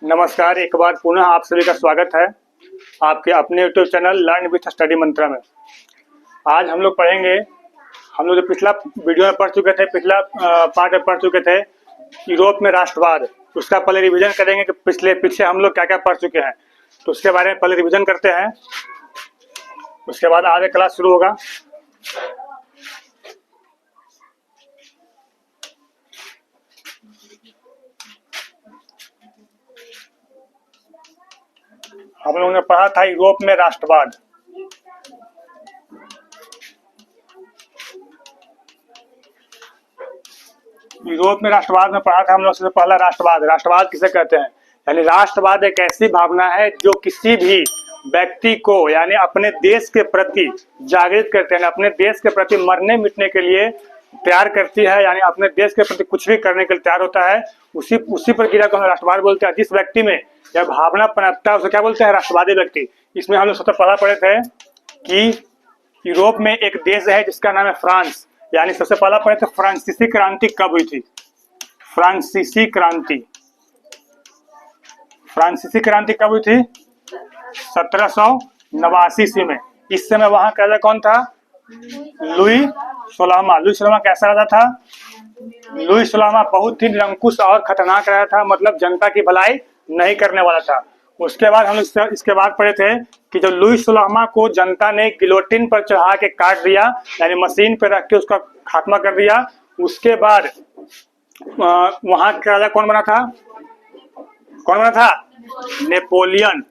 नमस्कार, एक बार पुनः आप सभी का स्वागत है आपके अपने YouTube channel learn with study Mantra में। आज हम लोग पढ़ेंगे, हम लोग जो पिछला वीडियो में पढ़ चुके थे, पिछला पार्ट में पढ़ चुके थे यूरोप में राष्ट्रवाद। उसका पहले रिवीजन करेंगे कि पीछे हम लोग क्या क्या पढ़ चुके हैं, तो उसके बारे में पहले रिवीजन करते हैं, उसके बाद आगे क्लास शुरू होगा। हम लोगों ने पढ़ा था यूरोप में राष्ट्रवाद। यूरोप में राष्ट्रवाद में पढ़ा था हम लोग सबसे पहला राष्ट्रवाद। राष्ट्रवाद किसे कहते हैं? यानी राष्ट्रवाद एक ऐसी भावना है जो किसी भी व्यक्ति को यानी अपने देश के प्रति जागृत करते हैं, अपने देश के प्रति मरने मिटने के लिए तैयार करती है, यानी अपने देश के प्रति कुछ भी करने के लिए तैयार होता है। उसी प्रक्रिया को हम राष्ट्रवाद बोलते हैं। जिस व्यक्ति में यह भावना पनपता है उसे क्या बोलते हैं? राष्ट्रवादी व्यक्ति। इसमें हम लोग सबसे पहला पढ़े थे कि यूरोप में एक देश है जिसका नाम है फ्रांस। यानी सबसे पहला पढ़े थे फ्रांसीसी क्रांति कब हुई थी? फ्रांसीसी क्रांति कब हुई थी? 1789 ईस्वी में। इस समय वहां का राजा कौन था? लुई सोलहवां। लुई सोलहवां कैसा राजा था? लुई सोलहवां बहुत ही निरंकुश और खतरनाक राजा था, मतलब जनता की भलाई नहीं करने वाला था। उसके बाद हम लोग इसके बाद पढ़े थे कि जब लुई सोलहवां को जनता ने गिलोटिन पर चढ़ा के काट दिया, यानी मशीन पर रख के उसका खात्मा कर दिया, उसके बाद वहां का राजा कौन बना था? नेपोलियन।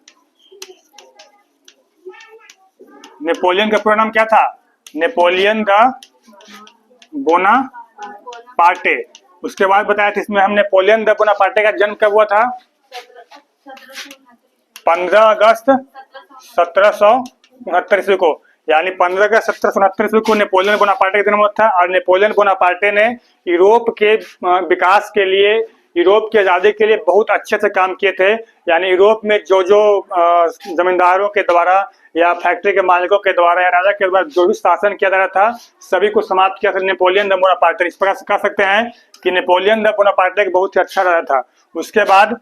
नेपोलियन का पूरा नाम क्या था? Napoleon the Bonaparte. उसके बाद बताया था इसमें हम नेपोलियन द बोनापार्टे का जन्म कब हुआ था? 15 अगस्त 1769 ईस्वी को। यानी 15 अगस्त 1769 ईस्वी को नेपोलियन बोनापार्टे का जन्म हुआ था। और नेपोलियन बोनापार्टे ने यूरोप के विकास के लिए, यूरोप की आज़ादी के लिए बहुत अच्छे से काम किए थे। यानी यूरोप में जो जमींदारों के द्वारा या फैक्ट्री के मालिकों के द्वारा या राजा के द्वारा जो भी शासन किया जा रहा था, सभी को समाप्त किया था नेपोलियन द बोनापार्टे। इस प्रकार से कह सकते हैं कि नेपोलियन द बोनापार्टे बहुत ही अच्छा राजा था। उसके बाद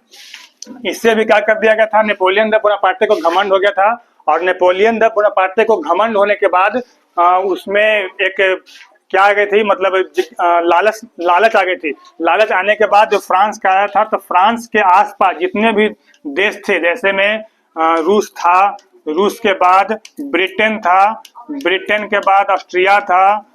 इससे भी क्या कर दिया गया था? नेपोलियन द बोनापार्टे को घमंड हो गया था। और नेपोलियन द बोनापार्टे को घमंड होने के बाद उसमें एक क्या आ गई थी, मतलब लालच आ गई थी। लालच आने के बाद जो फ्रांस का आया था, तो फ्रांस के आसपास जितने भी देश थे, जैसे में रूस था, रूस के बाद ब्रिटेन था, ब्रिटेन के बाद ऑस्ट्रिया था,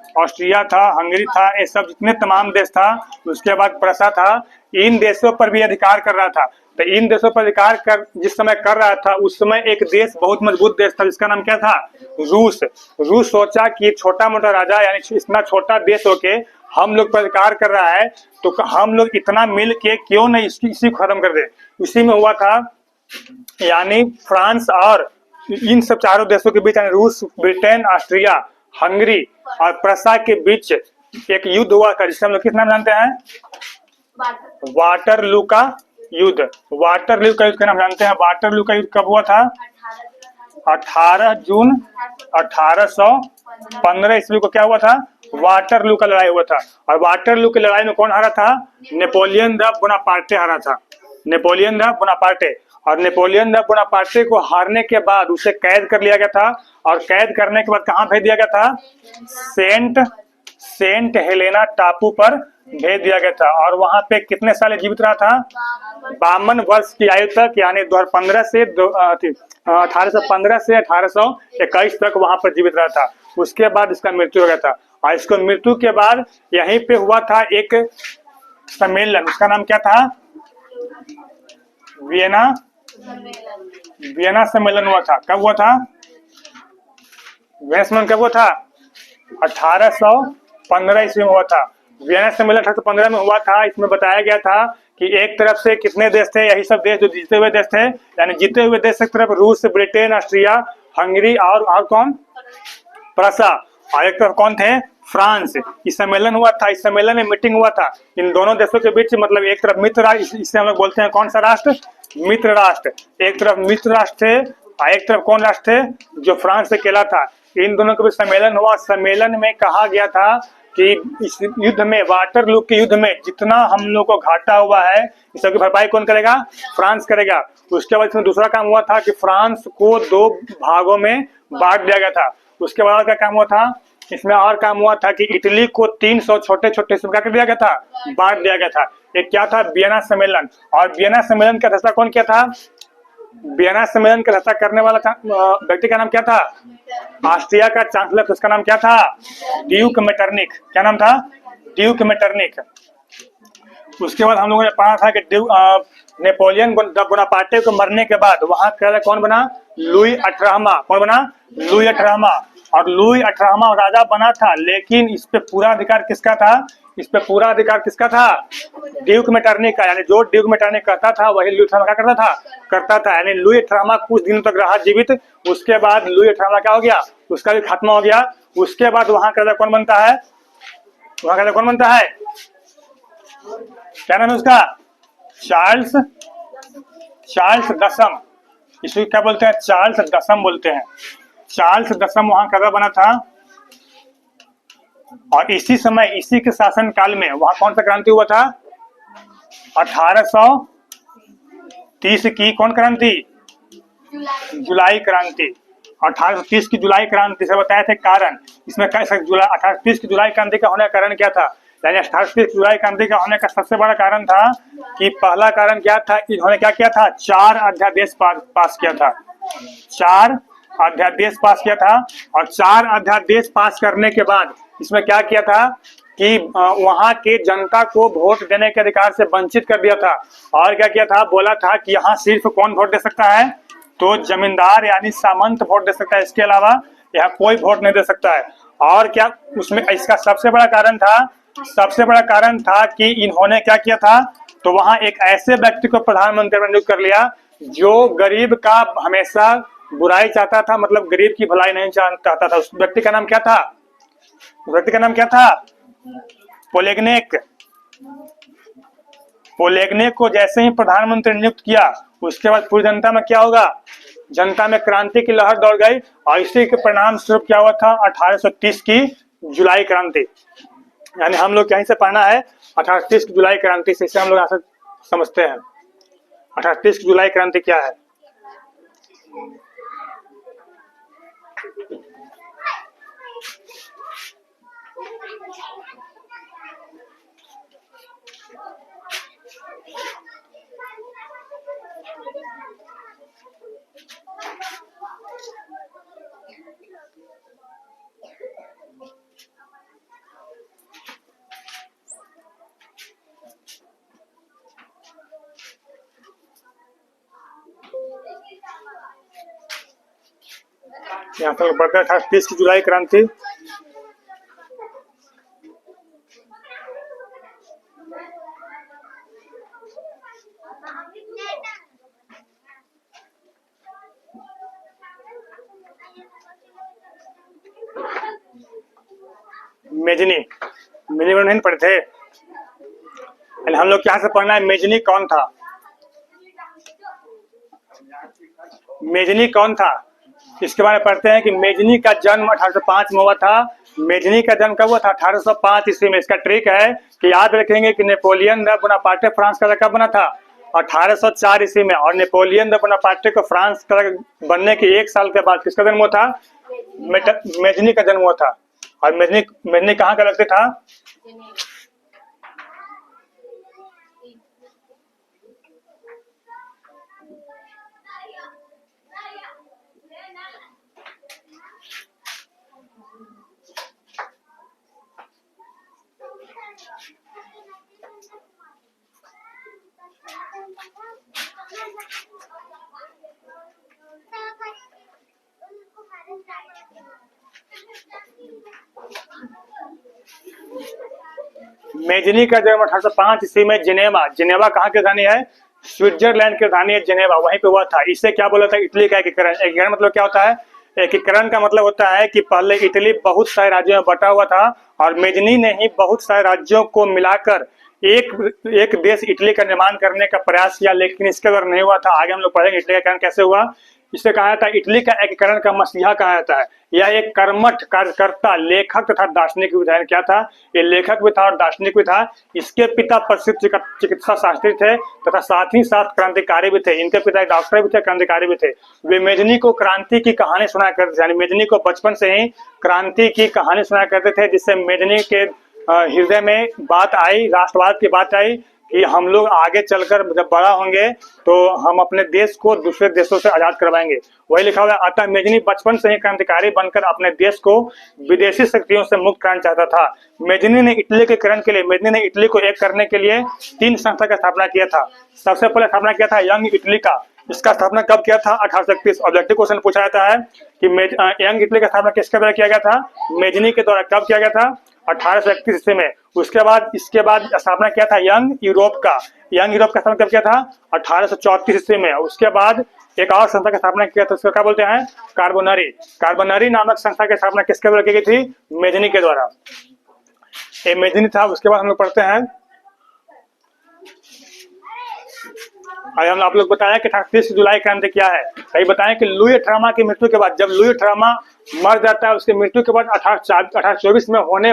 हंगरी था, ये सब जितने तमाम देश था, उसके बाद प्रसा था, इन देशों पर भी अधिकार कर रहा था। तो इन देशों पर अधिकार जिस समय कर रहा था, उस समय एक देश बहुत मजबूत देश था जिसका नाम क्या था? रूस। रूस सोचा कि छोटा मोटा राजा यानी इतना छोटा देश होके हम लोग पर अधिकार कर रहा है, तो हम लोग इतना मिल के क्यों नहीं इसी को खत्म कर दे। इसी में हुआ था, यानी फ्रांस और इन सब चारों देशों के बीच, यानी रूस, ब्रिटेन, ऑस्ट्रिया, हंगरी और प्रसा के बीच एक युद्ध हुआ था जिसका हम लोग किस नाम जानते हैं? वाटरलू का युद्ध। वाटरलू का युद्ध का नाम जानते हैं। वाटरलू का युद्ध कब हुआ था? 18 जून 1815 ईस्वी को क्या हुआ था? वाटरलू का लड़ाई हुआ था। और वाटरलू की लड़ाई में कौन हारा था? नेपोलियन द बोनापार्टे हारा था। Napoleon the Bonaparte. और नेपोलियन द बोनापार्टे को हारने के बाद उसे कैद कर लिया गया था। और कैद करने के बाद कहाँ भेज दिया गया था? सेंट हेलेना टापू पर भेज दिया गया था। और वहां पे कितने साल जीवित रहा था? 52 वर्ष की आयु तक, यानी 1815 से 1821 तक वहां पर जीवित रहा था। उसके बाद इसका मृत्यु हो गया था। और इसको मृत्यु के बाद यहीं पे हुआ था एक सम्मेलन, उसका नाम क्या था? वियना सम्मेलन हुआ था। कब हुआ था? वियना सम्मेलन कब हुआ था? 1815 ईस्वी में हुआ था। वियना सम्मेलन 1815 में हुआ था। इसमें बताया गया था कि एक तरफ से कितने देश थे? यही सब देश जो जीते हुए देश थे, यानी जीते हुए देश एक तरफ रूस, ब्रिटेन, ऑस्ट्रिया, हंगरी और कौन? प्रसा। और एक तरफ कौन थे? फ्रांस। इस सम्मेलन हुआ था। इस सम्मेलन में मीटिंग हुआ था इन दोनों देशों के बीच। मतलब एक तरफ मित्र राष्ट्र, इसे हम लोग बोलते हैं कौन सा राष्ट्र? मित्र राष्ट्र। एक तरफ मित्र राष्ट्र थे और एक तरफ कौन राष्ट्र थे? जो फ्रांस से अकेला था। इन दोनों के बीच सम्मेलन हुआ। सम्मेलन में कहा गया था कि इस युद्ध में, वाटरलू के युद्ध में जितना हम लोग को घाटा हुआ है, इस सबकी भरपाई कौन करेगा? फ्रांस करेगा। उसके बाद इसमें दूसरा काम हुआ था कि फ्रांस को 2 भागों में बांट दिया गया था। उसके बाद क्या काम हुआ था? इसमें और काम हुआ था कि इटली को 300 छोटे छोटे हिस्सों में क्या कर दिया गया था? बांट दिया गया था। एक क्या था? वियना सम्मेलन। और वियना सम्मेलन का फैसला कौन किया था? वियना सम्मेलन का फैसला करने वाला व्यक्ति का नाम क्या था? ऑस्ट्रिया का चांसलर, उसका नाम क्या था? Duke Metternich. क्या नाम था? Duke Metternich. उसके बाद हम लोगों ने पढ़ा था कि नेपोलियन बोनापार्टे को मरने के बाद वहां कौन बना? लुई 18वां। कौन बना? लुई 18वां। और लुई 18वां राजा बना था, लेकिन इस पे पूरा अधिकार किसका था? इस पे पूरा अधिकार किसका था? ड्यूक मेटरनिक का। यानी जो ड्यूक मेटरनिक करता था वही लुई 18वां क्या करता था। यानी लुई 18वां कुछ दिनों तक रहा जीवित। उसके बाद लुई 18वां क्या हो गया? उसका भी खात्मा हो गया। उसके बाद वहां का राजा कौन बनता है? वहां का राजा कौन बनता है? क्या नाम है उसका? चार्ल्स दसम। इसको क्या बोलते हैं? चार्ल्स दसम बोलते हैं। चार्ल्स दसम वहां का बना था। और इसी समय, इसी के शासन काल में वहां कौन सा क्रांति हुआ था? 1830 की कौन क्रांति? जुलाई क्रांति। 1830 की जुलाई क्रांति से बताए थे कारण। इसमें 1830 की जुलाई क्रांति का होने का कारण क्या था? यानी 1830 जुलाई क्रांति का होने का सबसे बड़ा कारण था कि पहला कारण क्या था? इन्होंने क्या किया था? 4 अध्यादेश पास किया था। 4 अध्यादेश पास किया था। और 4 अध्यादेश पास करने के बाद इसमें क्या किया था कि वहां के जनता को वोट देने के अधिकार से वंचित कर दिया था। और क्या किया था? बोला था कि यहाँ सिर्फ कौन वोट दे सकता है? तो जमींदार यानी सामंत वोट दे सकता है, इसके अलावा यहाँ कोई वोट नहीं दे सकता है। और क्या उसमें इसका सबसे बड़ा कारण था कि इन्होंने क्या किया था? तो वहां एक ऐसे व्यक्ति को प्रधानमंत्री नियुक्त कर लिया जो गरीब का हमेशा बुराई चाहता था, मतलब गरीब की भलाई नहीं चाहता था। उस व्यक्ति का नाम क्या था? पोलेगनेक। पोलेगनेक को जैसे ही प्रधानमंत्री नियुक्त किया, उसके बाद पूरी जनता में क्या होगा? जनता में क्रांति की लहर दौड़ गई। और इसी के परिणाम स्वरूप क्या हुआ था? 1830 की जुलाई क्रांति। यानी हम लोग यहीं से पढ़ना है 1830 की जुलाई क्रांति से, इसे हम लोग यहाँ से समझते हैं 1830 की जुलाई क्रांति क्या है। यहाँ पर बढ़कर 1830 की जुलाई क्रांति। मेजनी नहीं पढ़े थे? हम लोग क्या से पढ़ना है? मेजनी कौन था? मेजनी कौन था इसके बारे में पढ़ते हैं कि मेजनी का जन्म 1805 में हुआ था। मेजनी का जन्म कब हुआ था? 1805 ईस्वी में। इसका ट्रिक है कि याद रखेंगे कि नेपोलियन बोनापार्टे फ्रांस का कब बना था? 1804 ईस्वी में। और नेपोलियन बोनापार्टे को फ्रांस का बनने के 1 साल के बाद किसका जन्म हुआ था? मेजनी का जन्म हुआ था। और मेजनी कहाँ का व्यक्ति था? मेजनी का जन्म 1805 ईस्वी में जिनेवा कहाँ की राजधानी है? स्विट्जरलैंड की राजधानी है जिनेवा, वहीं पे हुआ था। इसे क्या बोला था? इटली का एकीकरण। एकीकरण मतलब क्या होता है? एकीकरण का मतलब होता है कि पहले इटली बहुत सारे राज्यों में बटा हुआ था और मेजनी ने ही बहुत सारे राज्यों को मिलाकर एक देश इटली का निर्माण करने का प्रयास किया, लेकिन इसके द्वारा नहीं हुआ था। आगे हम लोग पढ़ेंगे इटली का एकीकरण कैसे हुआ। इसे कहा जाता है इटली का एकीकरण का मसीहा कहा जाता है। यह एक कर्मठ कार्यकर्ता, लेखक तथा दार्शनिक भी था। क्या था? ये लेखक भी था और दार्शनिक भी था। इसके पिता प्रसिद्ध चिकित्सा शास्त्री थे तथा साथ ही साथ क्रांतिकारी भी थे। इनके पिता एक डॉक्टर भी थे, क्रांतिकारी भी थे। वे मेजनी को क्रांति की कहानी सुनाया करते थे, यानी मेजनी को बचपन से ही क्रांति की कहानी सुनाया करते थे, जिससे मेजनी के हृदय में बात आई, राष्ट्रवाद की बात आई कि हम लोग आगे चलकर जब बड़ा होंगे तो हम अपने देश को दूसरे देशों से आजाद करवाएंगे। वही लिखा हुआ है। अतः मेजनी बचपन से ही क्रांतिकारी बनकर अपने देश को विदेशी शक्तियों से मुक्त कराना चाहता था। मेजनी ने इटली को एक करने के लिए 3 संस्था का स्थापना किया था। सबसे पहले स्थापना किया था यंग इटली का। इसका स्थापना कब किया था? 1831। ऑब्जेक्टिव क्वेश्चन पूछा जाता है कि यंग इटली का स्थापना किसके द्वारा किया गया था? मेजनी के द्वारा। कब किया गया था? 1831 ईस्वी में। इसके बाद स्थापना किया था यंग यूरोप का। यंग यूरोप का स्थापना कब किया था? 1834 ईस्वी में। उसके बाद एक और संस्था की स्थापना किया था, उसको क्या बोलते हैं? कार्बोनरी। कार्बोनरी नामक संस्था की स्थापना किसके द्वारा की गई थी? मेजनी के द्वारा। ये मेजनी था। उसके बाद हम लोग पढ़ते हैं, हम आप लोग बताया कि 30 जुलाई क्रांति क्या है। कहीं बताएं कि लुई 18वां की मृत्यु के बाद, जब लुई 18वां मर जाता है, उसकी मृत्यु के बाद 1824 में होने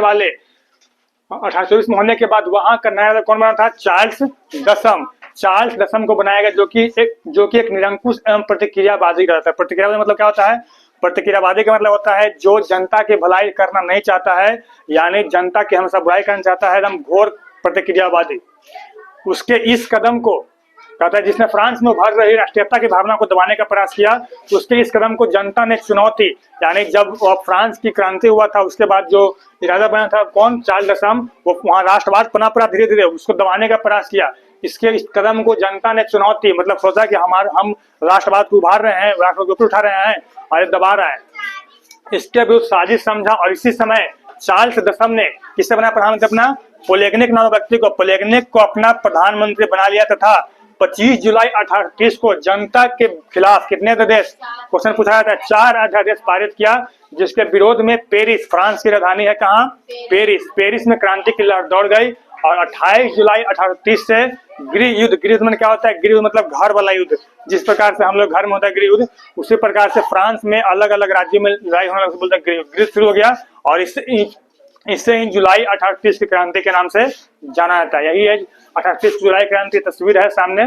के बाद वहां का नया राजा कौन बना था? चार्ल्स दसम। चार्ल्स दसम को बनाया गया, जो कि एक निरंकुश एवं प्रतिक्रियावादी रहता है। प्रतिक्रियावादी मतलब क्या होता है? प्रतिक्रियावादी का मतलब होता है जो जनता की भलाई करना नहीं चाहता है, यानी जनता की हमेशा बुराई करना चाहता है, एकदम घोर प्रतिक्रियावादी। उसके इस कदम को कहता है, जिसने फ्रांस में उभर रही राष्ट्रीयता की भावना को दबाने का प्रयास किया, उसके इस कदम को जनता ने चुनौती, यानी जब फ्रांस की क्रांति हुआ था उसके बाद जो राजा बना था कौन? चार्ल्स दसम। वो वहां राष्ट्रवाद पनपा, धीरे धीरे उसको दबाने का प्रयास किया। इसके इस कदम को जनता ने चुनौती, मतलब सोचा कि हम राष्ट्रवाद को उभार रहे हैं, राष्ट्र को ऊपर उठा रहे हैं और दबा रहे हैं। इसके विरुद्ध साजिश समझा और इसी समय चार्ल्स दसम ने किससे बनाया प्रधानमंत्री? अपना प्लेगनिक नामक व्यक्ति को, प्लेगनिक को अपना प्रधानमंत्री बना लिया तथा 25 जुलाई 1830 को जनता के खिलाफ कितने अध्यादेश, क्वेश्चन पूछा जाता है, 4 अध्यादेश पारित किया, जिसके विरोध में पेरिस, फ्रांस की राजधानी है कहाँ? पेरिस में क्रांति की लहर दौड़ गई। और 28 जुलाई 1830 से गृह युद्ध, गृह युद्ध में क्या होता है? गृह युद्ध मतलब घर वाला युद्ध, जिस प्रकार से हम लोग घर में होता है गृह युद्ध, उसी प्रकार से फ्रांस में अलग अलग राज्यों में लड़ाई होने लगा, बोलते हैं गृह युद्ध शुरू हो गया। और इससे ही जुलाई 1830 की क्रांति के नाम से जाना जाता है। यही है 1830 जुलाई क्रांति। तस्वीर है सामने,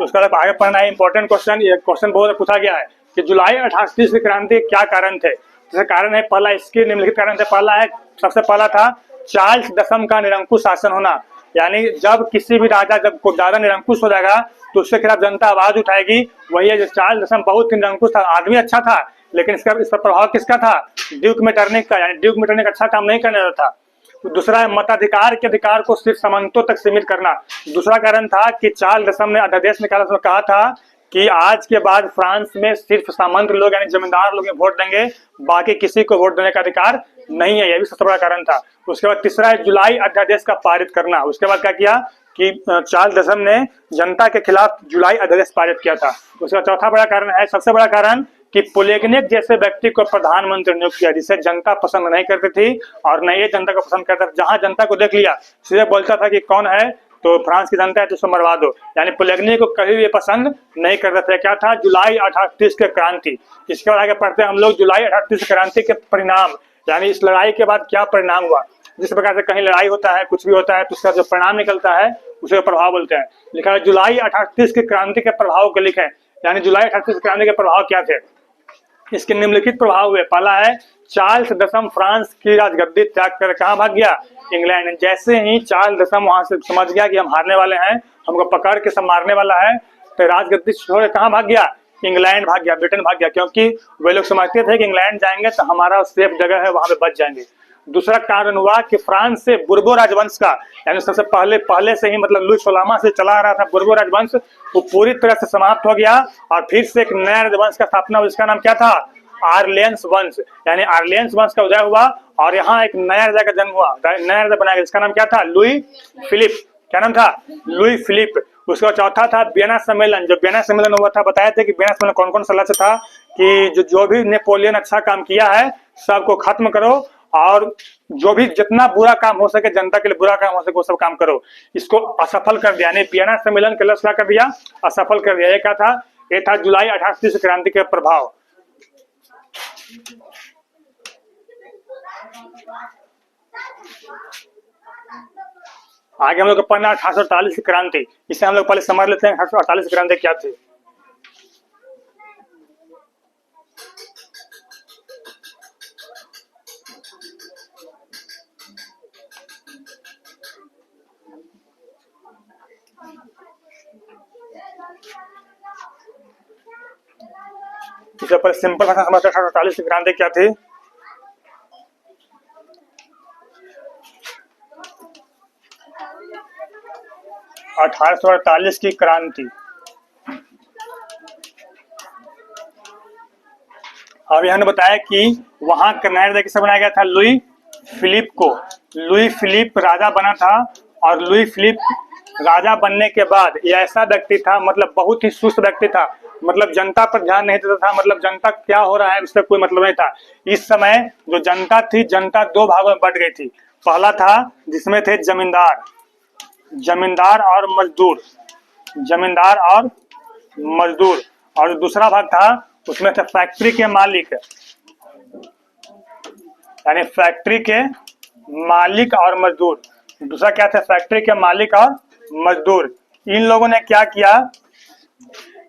उसका आगे पढ़ना है। इंपॉर्टेंट क्वेश्चन, ये क्वेश्चन बहुत पूछा गया है कि जुलाई 1830 की क्रांति क्या कारण थे। जैसे कारण है, पहला इसके निम्नलिखित कारण थे। पहला है, सबसे पहला था चार्ल्स दसम का निरंकुश शासन होना, यानी जब किसी भी राजा जब को ज्यादा निरंकुश हो जाएगा तो उसके खिलाफ जनता आवाज उठाएगी। वही है, चार्ल्स दसम बहुत निरंकुश था, आदमी अच्छा था, लेकिन इस पर प्रभाव किसका था? ड्यूक मेटरनिख का, यानी ड्यूक मेटरनिख अच्छा काम नहीं करने देता था। दूसरा है मताधिकार के अधिकार को सिर्फ सामंतों तक सीमित करना। दूसरा कारण था कि चार्ल्स दसम ने अध्यादेश निकाला, उसमें कहा था कि आज के बाद फ्रांस में सिर्फ सामंत लोग यानी जमींदार लोग वोट देंगे, बाकी किसी को वोट देने का अधिकार नहीं है। यह भी सबसे बड़ा कारण था। उसके बाद तीसरा है जुलाई अध्यादेश का पारित करना। उसके बाद क्या किया कि चार्ल्स दसम ने जनता के खिलाफ जुलाई अध्यादेश पारित किया था। उसका चौथा बड़ा कारण है, सबसे बड़ा कारण, कि प्लेगनिक जैसे व्यक्ति को प्रधानमंत्री नियुक्त किया, जिसे जनता पसंद नहीं करती थी और न ये जनता को पसंद करता था। जहां जनता को देख लिया सीधे बोलता था कि कौन है, तो फ्रांस की जनता है तो उसको मरवा दो, यानी प्लेगनिक को कभी भी पसंद नहीं करते थे। क्या था? जुलाई 1830 के क्रांति। इसके बाद आगे पढ़ते हैं हम लोग जुलाई 1830 क्रांति के परिणाम, यानी इस लड़ाई के बाद क्या परिणाम हुआ। जिस प्रकार से कहीं लड़ाई होता है, कुछ भी होता है, तो उसका जो परिणाम निकलता है उसे प्रभाव बोलते हैं। लिखा है जुलाई 1830 की क्रांति के प्रभाव को लिखे, यानी जुलाई 1830 क्रांति के प्रभाव क्या थे। इसके निम्नलिखित प्रभाव हुए। पहला है, चार्ल्स दसम फ्रांस की राजगद्दी त्याग कर कहाँ भाग गया? इंग्लैंड। जैसे ही चार्ल्स दसम वहां से समझ गया कि हम हारने वाले हैं, हमको पकड़ के सब मारने वाला है, तो राजगद्दी छोड़ कहाँ भाग गया? इंग्लैंड भाग गया, ब्रिटेन भाग गया, क्योंकि वे लोग समझते थे कि इंग्लैंड जाएंगे तो हमारा सेफ जगह है, वहां पे बच जाएंगे। दूसरा कारण हुआ कि फ्रांस से बुर्बो राजवंश का, यानी सबसे पहले से ही मतलब लुई 16वां से चला आ रहा था बुर्बो राजवंश, वो पूरी तरह से समाप्त हो गया और फिर से एक नया राजवंश का स्थापना हुआ, जिसका नाम क्या था? आर्लियंस वंश। यानी आर्लियंस वंश का उदय हुआ और यहाँ एक नया राजा का जन्म हुआ, नया राजा बनाया गया, जिसका नाम क्या था? Louis Philippe. क्या नाम था? Louis Philippe. उसका चौथा था वियना सम्मेलन। जो वियना सम्मेलन हुआ था, बताया था कि वियना सम्मेलन कौन कौन सा लक्ष्य था कि जो भी नेपोलियन अच्छा काम किया है सबको खत्म करो और जो भी जितना बुरा काम हो सके, जनता के लिए बुरा काम हो सके, वो सब काम करो। इसको असफल कर दिया, यानी वियना सम्मेलन के लक्ष्य क्या कर दिया? असफल कर दिया। एक क्या था ये था जुलाई 1830 क्रांति के प्रभाव। आगे हम लोग को पढ़ना 1848 की क्रांति। इसे हम लोग पहले समझ लेते हैं 1848 की क्रांति क्या थी। इसे पहले सिंपल भाषा समझते हैं 1848 की क्रांति क्या थी। अठारह सौ 48 की क्रांति। अब यहाँ ने बताया कि वहां कर्नाटक किसे बनाया गया था, लुई फिलिप को। लुई फिलिप राजा बना था और लुई फिलिप राजा बनने के बाद ये ऐसा व्यक्ति था, मतलब बहुत ही सुस्त व्यक्ति था, मतलब जनता पर ध्यान नहीं देता था, मतलब जनता क्या हो रहा है उससे कोई मतलब नहीं था। इस समय जो जनता थी, जनता दो भागों में बट गई थी। पहला था जिसमें थे जमींदार, जमींदार और मजदूर, जमींदार और मजदूर, और दूसरा भाग था उसमें थे फैक्ट्री के मालिक, यानी फैक्ट्री के मालिक और मजदूर। दूसरा क्या था, फैक्ट्री के मालिक और मजदूर। इन लोगों ने क्या किया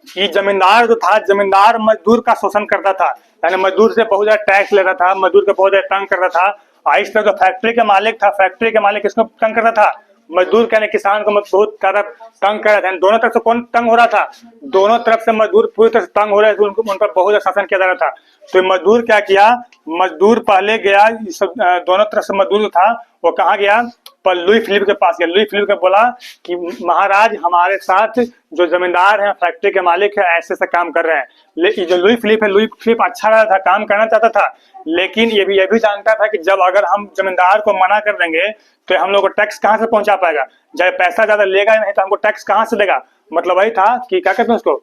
कि जमींदार जो था, जमींदार मजदूर का शोषण करता था, यानी मजदूर से बहुत ज्यादा टैक्स लेता था, मजदूर को बहुत ज्यादा तंग करता था। और इस तरह जो फैक्ट्री के मालिक था, फैक्ट्री के मालिक किसको तंग करता था, मजदूर कहने किसान को बहुत ज्यादा तंग कर रहा था। दोनों तरफ से कौन तंग हो रहा था, दोनों तरफ से मजदूर पूरी तरह से तंग हो रहे थे, उनको उन पर बहुत ज्यादा शासन किया जा रहा था। तो मजदूर क्या किया, मजदूर पहले गया, दोनों तरफ से मजदूर जो था वो कहाँ गया, पर लुई फिलिप के पास गया। लुई फिलिप को बोला कि महाराज हमारे साथ जो जमींदार हैं, फैक्ट्री के मालिक है, ऐसे ऐसे काम कर रहे हैं। लेकिन जो लुई फिलिप है, लुई फिलिप अच्छा रहा था, काम करना चाहता था, लेकिन ये भी जानता था कि जब अगर हम जमींदार को मना कर देंगे तो हम लोग को टैक्स कहाँ से पहुंचा पाएगा, जब पैसा ज्यादा लेगा ही नहीं तो हमको टैक्स कहाँ से देगा। मतलब वही था कि क्या कहते हैं उसको,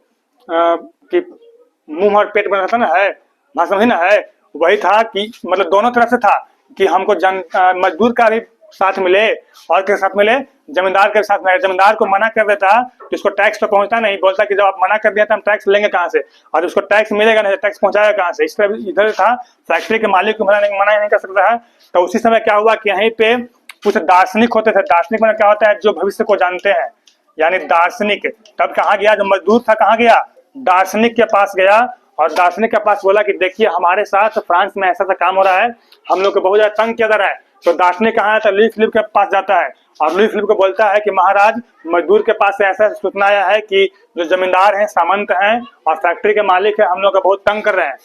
कि मुंह और पेट बना था ना, है भाषा ही ना है, वही था कि मतलब दोनों तरफ से था कि हमको मजदूर का भी साथ मिले और के साथ मिले, जमींदार के साथ मिले। जमींदार को मना कर देता तो इसको टैक्स तो पहुंचता नहीं, बोलता कि जब आप मना कर दिया तो हम टैक्स लेंगे कहाँ से, और उसको टैक्स मिलेगा नहीं, टैक्स पहुंचाएगा कहाँ से। इस तरह इधर था, फैक्ट्री के मालिक को मना नहीं कर सकता है। तो उसी समय क्या हुआ कि यहीं पे कुछ दार्शनिक होते थे। दार्शनिक में क्या होता है, जो भविष्य को जानते हैं, यानी दार्शनिक। तब कहाँ गया, जो मजदूर था कहाँ गया, दार्शनिक के पास गया, और दार्शनिक के पास बोला कि देखिए हमारे साथ फ्रांस में ऐसा ऐसा काम हो रहा है, हम लोग को बहुत ज्यादा तंग किया जा रहा है। तो दार्शनिक कहाँ आता है, लुई फिलिप के पास जाता है और लुई फिलिप को बोलता है कि महाराज मजदूर के पास से ऐसा सूचना आया है कि जो जमींदार हैं, सामंत हैं और फैक्ट्री के मालिक है, हम लोग को बहुत तंग कर रहे हैं।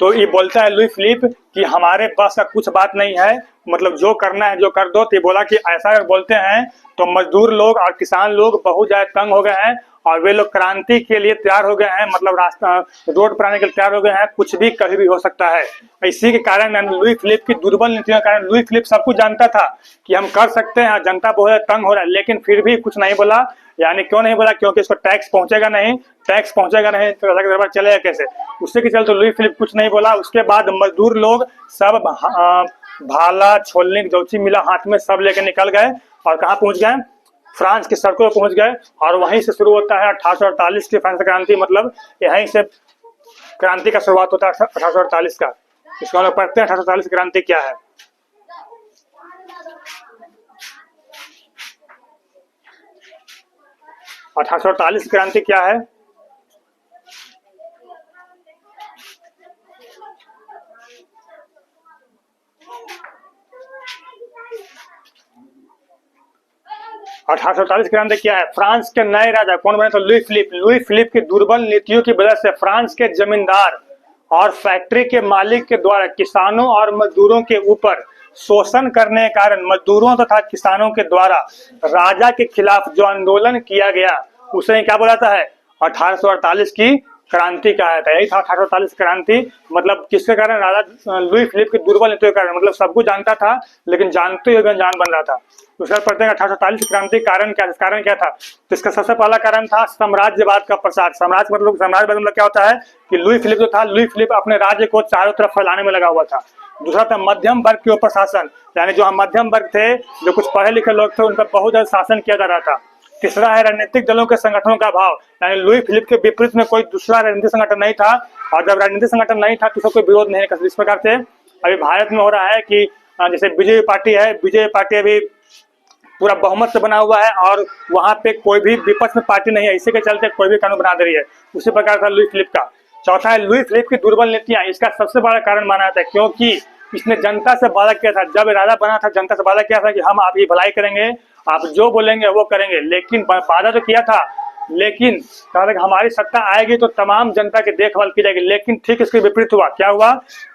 तो ये बोलता है लुई फिलिप कि हमारे पास का कुछ बात नहीं है, मतलब जो करना है जो कर दो। तो ये बोला कि ऐसा अगर बोलते हैं तो मजदूर लोग और किसान लोग बहुत ज्यादा तंग हो गए हैं और वे लोग क्रांति के लिए तैयार हो गए हैं, मतलब रास्ता रोड पर आने के लिए तैयार हो गए हैं, कुछ भी कभी भी हो सकता है। इसी के कारण लुई फिलिप की दुर्बल नीतियों के कारण, लुई फिलिप सब कुछ जानता था कि हम कर सकते हैं, जनता बहुत तंग हो रहा है, लेकिन फिर भी कुछ नहीं बोला। यानी क्यों नहीं बोला, क्योंकि इसको टैक्स पहुंचेगा नहीं, टैक्स पहुंचेगा नहीं तो राजा के दरबार चलेगा कैसे, उससे के चलते लुई फिलिप कुछ नहीं बोला। उसके बाद मजदूर लोग सब भाला छोलनी जौची मिला हाथ में सब लेके निकल गए और कहाँ पहुंच गए, फ्रांस की सड़कों पर पहुंच गए। और वहीं से शुरू होता है 1848 की फ्रांस क्रांति, मतलब यहीं से क्रांति का शुरुआत होता है 1848 का। इसको हम लोग पढ़ते हैं 1848 क्रांति क्या है। अठारह सौ 48 क्रांति क्या है, अठारह सौ 48 क्रांति क्या है, फ्रांस के नए राजा कौन बने, तो लुई फिलिप। लुई फिलिप की दुर्बल नीतियों की वजह से फ्रांस के जमींदार और फैक्ट्री के मालिक के द्वारा किसानों और मजदूरों के ऊपर शोषण करने के कारण मजदूरों तथा किसानों के द्वारा राजा के खिलाफ जो आंदोलन किया गया उसे क्या बोलाता है, 1848 की क्रांति कहा जाता है। यही था 1848 क्रांति, मतलब किसके कारण, राजा लुई फिलिप की दुर्बल नीतियों के कारण, मतलब सब कुछ जानता था लेकिन जानते हुए अनजान बन रहा था। उसके बाद पढ़ते हैं 1848 क्रांति कारण क्या था। तो इसका सबसे पहला कारण था साम्राज्यवाद का प्रसार। साम्राज्यवाद मतलब क्या होता है कि लुई फिलिप जो था, लुई फिलिप अपने राज्य को चारों तरफ फैलाने में लगा हुआ था। दूसरा था मध्यम वर्ग के ऊपर शासन, यानी जो हम मध्यम वर्ग थे, जो कुछ पढ़े लिखे लोग थे, उन पर बहुत ज्यादा शासन किया जा रहा था। तीसरा है राजनीतिक दलों के संगठनों का अभाव, यानी लुई फिलिप के विपरीत में कोई दूसरा राजनीतिक संगठन नहीं था, और जब राजनीतिक संगठन नहीं था तो उसका कोई विरोध नहीं कर सकता। इस प्रकार से अभी भारत में हो रहा है कि जैसे बीजेपी पार्टी है, बीजेपी पार्टी अभी पूरा बहुमत से बना हुआ है और वहां पे कोई भी विपक्ष में पार्टी नहीं है, इसी के चलते कोई भी कानून बना दे रही है। उसी प्रकार था लुई फिलिप का। चौथा है लुई फिलिप की दुर्बल नीतियां, इसका सबसे बड़ा कारण माना जाता है क्योंकि इसने जनता से वादा किया था, जब इरादा बना था जनता से वादा किया था कि हम आपकी भलाई करेंगे, आप जो बोलेंगे वो करेंगे, लेकिन वादा तो किया था, लेकिन कहा था कि हमारी सत्ता आएगी तो तमाम जनता की देखभाल की जाएगी, लेकिन ठीक इसके विपरीत हुआ। क्या हुआ?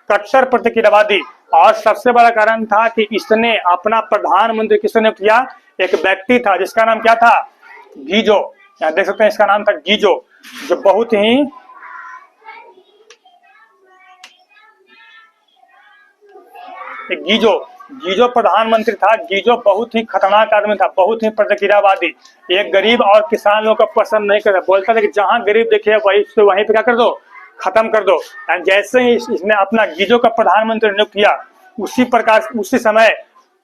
कट्टर प्रतिक्रियावादी। और सबसे बड़ा कारण था कि इसने अपना प्रधानमंत्री किसने किया? एक व्यक्ति था जिसका नाम क्या था? गीजो। यहाँ देख सकते हैं इसका नाम था गीजो, जो बहुत ही गीजो प्रधानमंत्री था। गीजो बहुत ही खतरनाक आदमी था, बहुत ही प्रतिक्रियावादी। एक गरीब और किसान लोगों को पसंद नहीं करता, बोलता था कि जहां गरीब देखे वहीं पे क्या कर दो, खत्म कर दो। जैसे ही इसने अपना गीजो का प्रधानमंत्री नियुक्त किया, उसी प्रकार उसी समय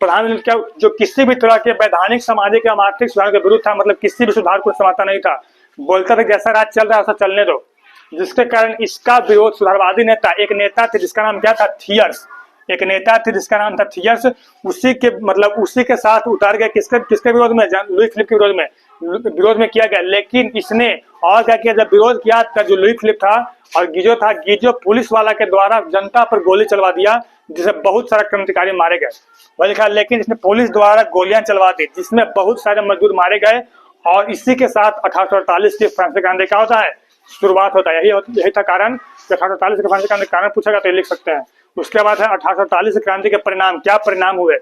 प्रधानमंत्री क्या, जो किसी भी तरह के वैधानिक, सामाजिक या आर्थिक सुधार के विरुद्ध था, मतलब किसी भी सुधार को समझता नहीं था, बोलता था जैसा राज चल रहा है वैसा चलने दो, जिसके कारण इसका विरोध सुधारवादी नेता, एक नेता थे जिसका नाम क्या था? थियर्स। एक नेता थे जिसका नाम था थियर्स, उसी के साथ उतार गया। किसके विरोध में? लुई फिलिप के विरोध में किया गया। लेकिन इसने और क्या किया? जब विरोध किया तब जो लुई फिलिप था और गीजो पुलिस वाला के द्वारा जनता पर गोली चलवा दिया, जिससे बहुत सारे क्रांतिकारी मारे गए। वही लिखा, लेकिन इसने पुलिस द्वारा गोलियां चलवा दी जिसमें बहुत सारे मजदूर मारे गए। और इसी के साथ 1848 की फ्रांसीसी क्रांति का होता है, शुरुआत होता है। यही था कारण। 1848 के फ्रांसीसी क्रांति का कारण पूछा गया तो लिख सकते हैं। उसके बाद है 1848 क्रांति के परिणाम, क्या परिणाम हुए?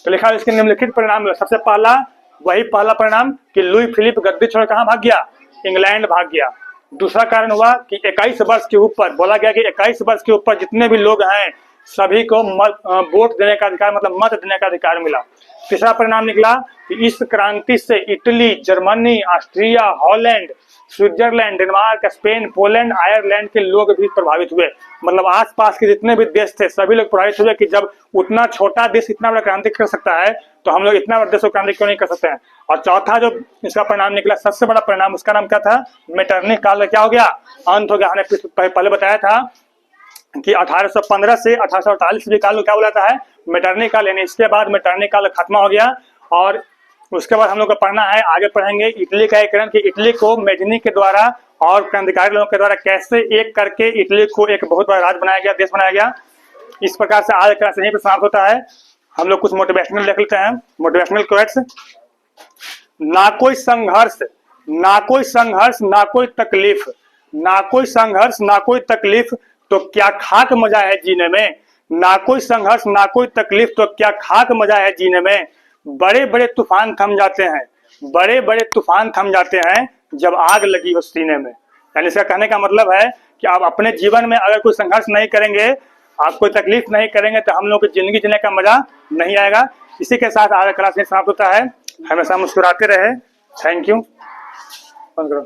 तो लिखा इसके निम्नलिखित परिणाम हुए। सबसे पहला परिणाम कि लुई फिलिप गद्दी छोड़ कहाँ भाग गया? इंग्लैंड भाग गया। दूसरा कारण हुआ कि 21 वर्ष के ऊपर, बोला गया कि 21 वर्ष के ऊपर जितने भी लोग हैं सभी को वोट देने का अधिकार, मतलब मत देने का अधिकार मिला। तीसरा परिणाम निकला कि इस क्रांति से Italy, Germany, Austria, Holland, Switzerland, Denmark, Spain, Poland, Ireland के लोग भी प्रभावित हुए। मतलब आसपास के जितने भी देश थे सभी लोग प्रभावित हुए कि जब उतना छोटा देश इतना बड़ा क्रांति कर सकता है तो हम लोग इतना बड़ा देश को क्रांति क्यों नहीं कर सकते हैं। और चौथा जो इसका परिणाम निकला, सबसे बड़ा परिणाम, उसका नाम क्या था? मेटरनिटी काल का क्या हो गया? अंत हो गया। हमने पहले बताया था कि 1815 से 1848 भी काल को क्या बुलाता है? मेटरनिटी काल। यानी इसके बाद मेटरनिटी काल खत्म हो गया। और उसके बाद हम लोग को पढ़ना है, आगे पढ़ेंगे इटली का एकीकरण, कि इटली को मेजनी के द्वारा और क्रांतिकारी लोगों के द्वारा कैसे एक करके इटली को एक बहुत बड़ा राज्य बनाया गया, देश बनाया गया। इस प्रकार से आज क्लास यहीं पर समाप्त होता है। हम लोग कुछ मोटिवेशनल देख लेते हैं, मोटिवेशनल क्वेट्स। ना कोई संघर्ष, ना कोई संघर्ष, ना कोई तकलीफ, ना कोई संघर्ष, ना कोई तकलीफ तो क्या खाक मजा है जीने में। ना कोई संघर्ष, ना कोई तकलीफ तो क्या खाक मजा है जीने में। बड़े बड़े तूफान थम जाते हैं, बड़े बड़े तूफान थम जाते हैं जब आग लगी हो सीने में। यानी इसका कहने का मतलब है कि आप अपने जीवन में अगर कोई संघर्ष नहीं करेंगे, आप कोई तकलीफ नहीं करेंगे तो हम लोग को जिंदगी जीने का मजा नहीं आएगा। इसी के साथ आज क्लास में समाप्त होता है। हमेशा मुस्कुराते रहे। Thank you. बंद करो।